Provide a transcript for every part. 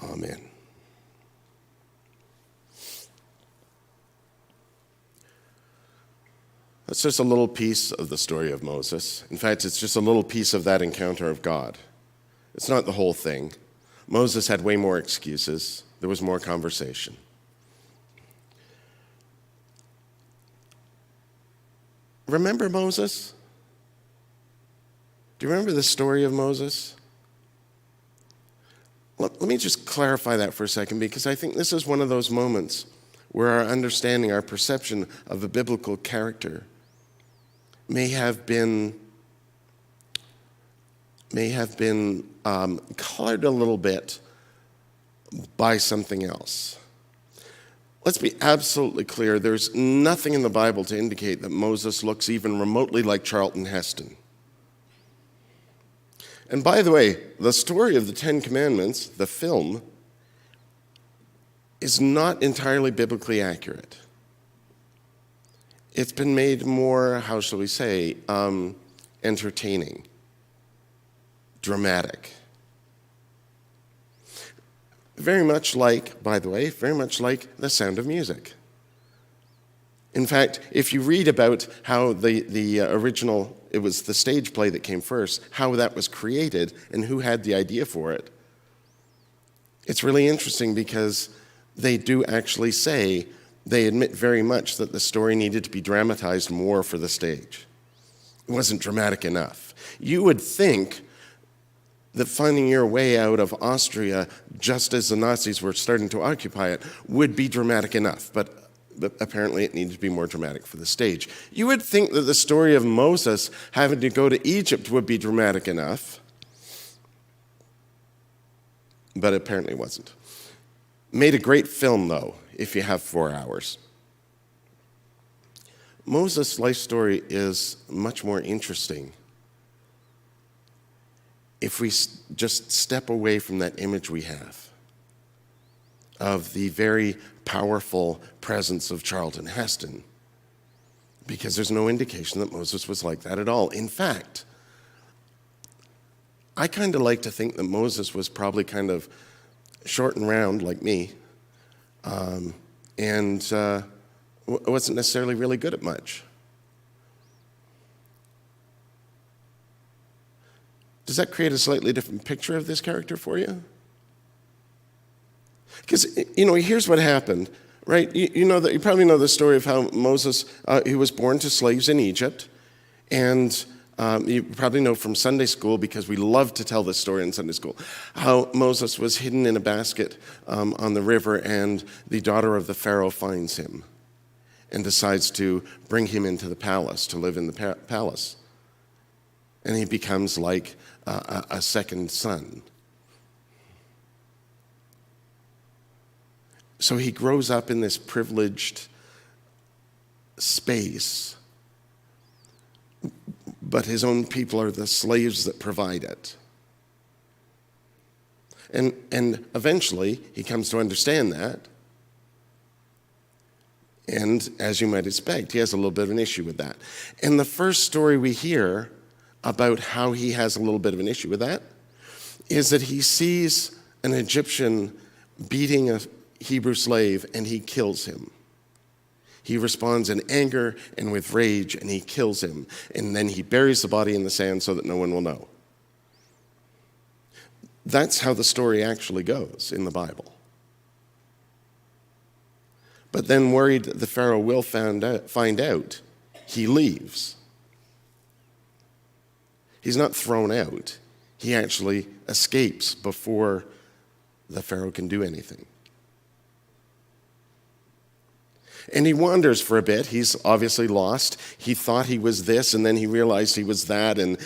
Amen. That's just a little piece of the story of Moses. In fact, it's just a little piece of that encounter of God. It's not the whole thing. Moses had way more excuses. There was more conversation. Remember Moses? Do you remember the story of Moses? Let me just clarify that for a second, because I think this is one of those moments where our understanding, our perception of a biblical character may have been colored a little bit by something else. Let's be absolutely clear. There's nothing in the Bible to indicate that Moses looks even remotely like Charlton Heston. And by the way, the story of the Ten Commandments, the film, is not entirely biblically accurate. It's been made more, how shall we say, entertaining, dramatic. Very much like, by the way, very much like The Sound of Music. In fact, if you read about how the original, it was the stage play that came first, how that was created and who had the idea for it, it's really interesting because they do actually say, they admit very much that the story needed to be dramatized more for the stage. It wasn't dramatic enough. You would think that finding your way out of Austria just as the Nazis were starting to occupy it would be dramatic enough, but apparently it needed to be more dramatic for the stage. You would think that the story of Moses having to go to Egypt would be dramatic enough, but apparently it wasn't. Made a great film, though, if you have 4 hours. Moses' life story is much more interesting if we just step away from that image we have of the very powerful presence of Charlton Heston, because there's no indication that Moses was like that at all. In fact, I kind of like to think that Moses was probably kind of short and round like me, and wasn't necessarily really good at much. Does that create a slightly different picture of this character for you? Because, here's what happened, right? You probably know the story of how Moses, he was born to slaves in Egypt, and you probably know from Sunday school, because we love to tell this story in Sunday school, how Moses was hidden in a basket on the river, and the daughter of the Pharaoh finds him and decides to bring him into the palace, to live in the palace. And he becomes like a second son. So he grows up in this privileged space, but his own people are the slaves that provide it. And eventually, he comes to understand that. And as you might expect, he has a little bit of an issue with that. And the first story we hear about how he has a little bit of an issue with that is that he sees an Egyptian beating a Hebrew slave, and he kills him. He responds in anger and with rage, and he kills him. And then he buries the body in the sand so that no one will know. That's how the story actually goes in the Bible. But then, worried that the Pharaoh will find out, he leaves. He's not thrown out. He actually escapes before the Pharaoh can do anything. And he wanders for a bit. He's obviously lost. He thought he was this, and then he realized he was that, and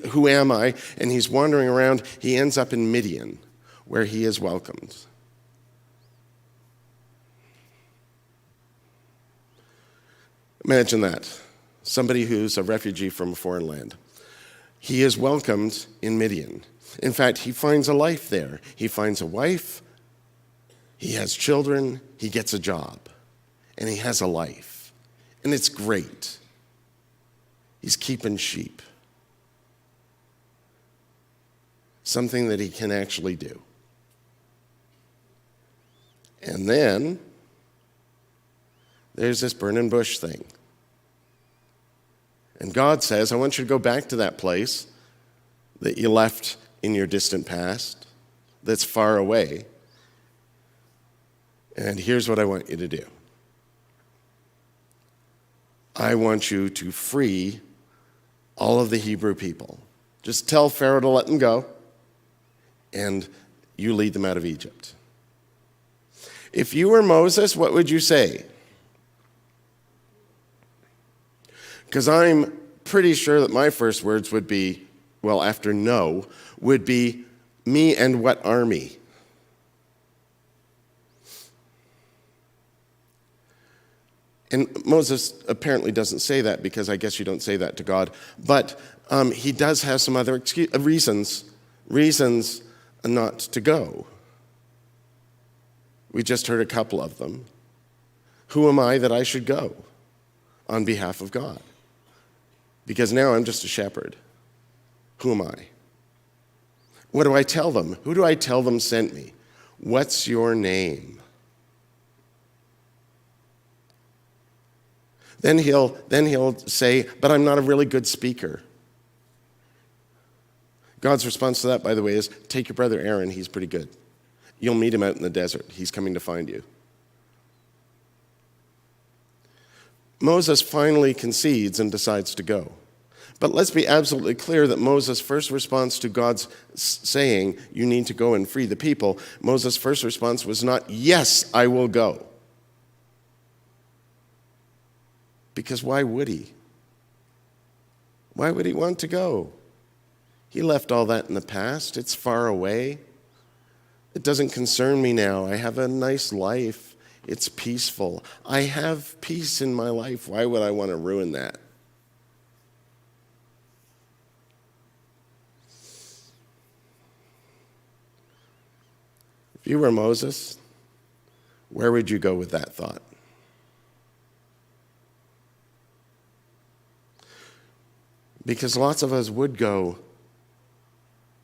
who am I? And he's wandering around. He ends up in Midian, where he is welcomed. Imagine that. Somebody who's a refugee from a foreign land. He is welcomed in Midian. In fact, he finds a life there. He finds a wife. He has children. He gets a job. And he has a life. And it's great. He's keeping sheep. Something that he can actually do. And then there's this burning bush thing. And God says, I want you to go back to that place that you left in your distant past, that's far away. And here's what I want you to do. I want you to free all of the Hebrew people. Just tell Pharaoh to let them go, and you lead them out of Egypt. If you were Moses, what would you say? Because I'm pretty sure that my first words would be, well, after no, would be me and what army? And Moses apparently doesn't say that because I guess you don't say that to God. But he does have some other reasons not to go. We just heard a couple of them. Who am I that I should go on behalf of God? Because now I'm just a shepherd. Who am I? What do I tell them? Who do I tell them sent me? What's your name? Then he'll say, but I'm not a really good speaker. God's response to that, by the way, is take your brother Aaron, he's pretty good. You'll meet him out in the desert. He's coming to find you. Moses finally concedes and decides to go. But let's be absolutely clear that Moses' first response to God's saying, you need to go and free the people, Moses' first response was not, yes, I will go. Because why would he? Why would he want to go? He left all that in the past. It's far away. It doesn't concern me now. I have a nice life. It's peaceful. I have peace in my life. Why would I want to ruin that? If you were Moses, where would you go with that thought? Because lots of us would go,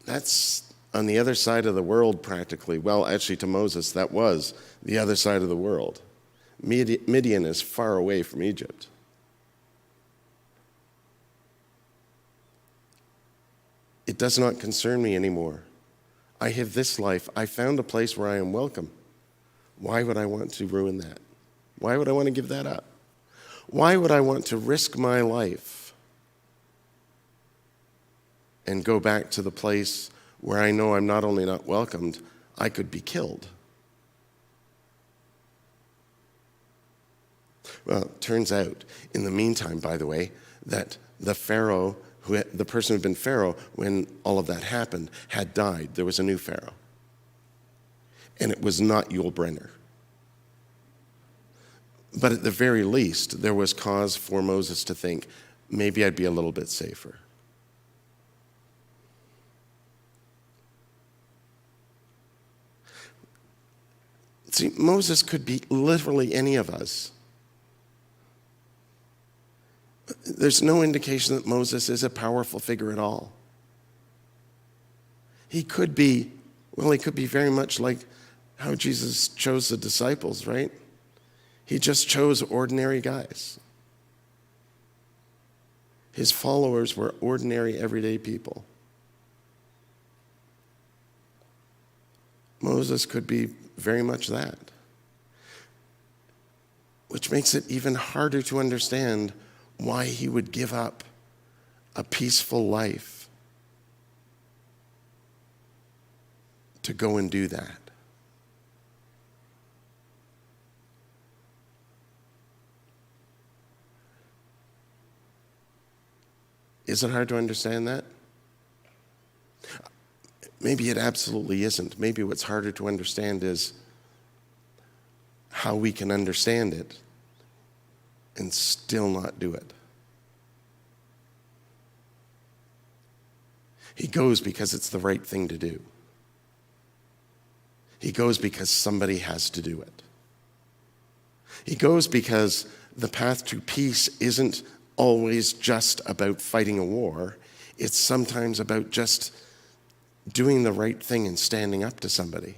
that's on the other side of the world practically. Well, actually to Moses, that was the other side of the world. Midian is far away from Egypt. It does not concern me anymore. I have this life. I found a place where I am welcome. Why would I want to ruin that? Why would I want to give that up? Why would I want to risk my life and go back to the place where I know I'm not only not welcomed, I could be killed? Well, it turns out, in the meantime, by the way, that the Pharaoh, the person who had been Pharaoh when all of that happened, had died. There was a new Pharaoh. And it was not Yul Brynner. But at the very least, there was cause for Moses to think, maybe I'd be a little bit safer. See, Moses could be literally any of us. There's no indication that Moses is a powerful figure at all. He could be very much like how Jesus chose the disciples, right? He just chose ordinary guys. His followers were ordinary, everyday people. Moses could be very much that, which makes it even harder to understand why he would give up a peaceful life to go and do that. Is it hard to understand that? Maybe it absolutely isn't. Maybe what's harder to understand is how we can understand it and still not do it. He goes because it's the right thing to do. He goes because somebody has to do it. He goes because the path to peace isn't always just about fighting a war. It's sometimes about just doing the right thing and standing up to somebody.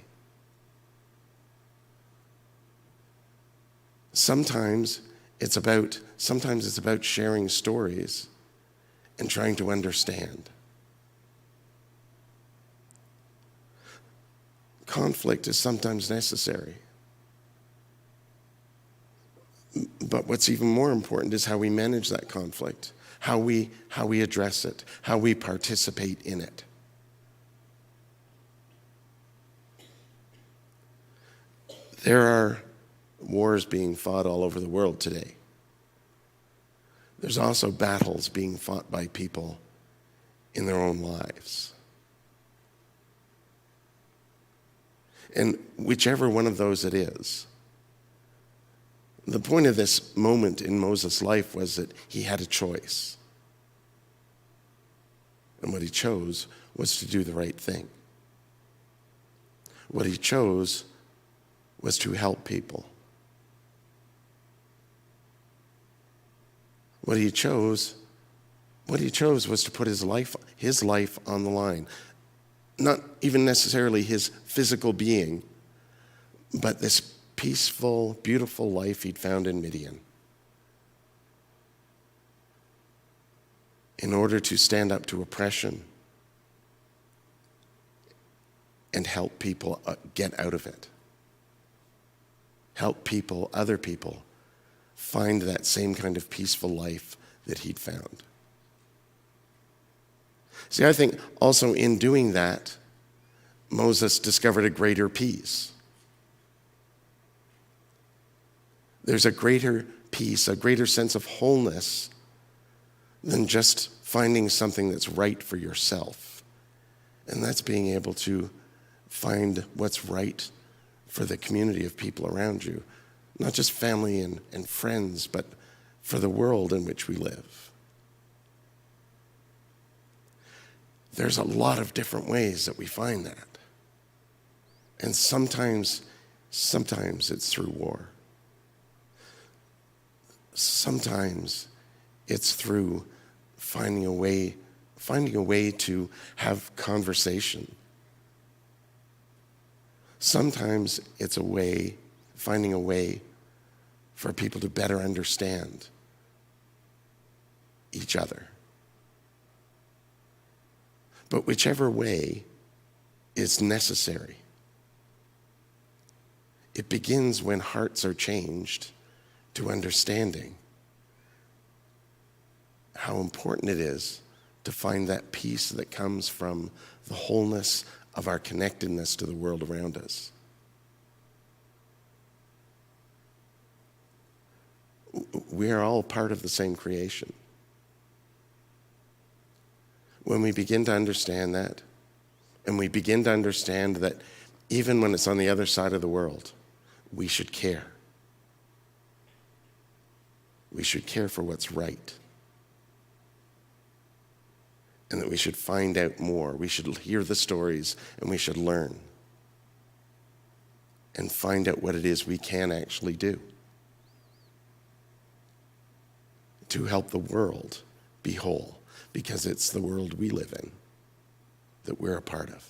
Sometimes it's about sharing stories and trying to understand. Conflict is sometimes necessary. But what's even more important is how we manage that conflict, how we address it, how we participate in it. There are wars being fought all over the world today. There's also battles being fought by people in their own lives. And whichever one of those it is, the point of this moment in Moses' life was that he had a choice. And what he chose was to do the right thing. What he chose was to help people. What he chose was to put his life on the line. Not even necessarily his physical being, but this peaceful, beautiful life he'd found in Midian. In order to stand up to oppression and help people get out of it. Help people, other people, find that same kind of peaceful life that he'd found. See, I think also in doing that, Moses discovered a greater peace. There's a greater peace, a greater sense of wholeness than just finding something that's right for yourself. And that's being able to find what's right for the community of people around you, not just family and friends, but for the world in which we live. There's a lot of different ways that we find that. And sometimes it's through war. Sometimes it's through finding a way to have conversation. Sometimes it's finding a way for people to better understand each other. But whichever way is necessary, it begins when hearts are changed to understanding how important it is to find that peace that comes from the wholeness of our connectedness to the world around us. We are all part of the same creation. When we begin to understand that, and we begin to understand that even when it's on the other side of the world, we should care. We should care for what's right. And that we should find out more. We should hear the stories and we should learn. And find out what it is we can actually do to help the world be whole, because it's the world we live in that we're a part of.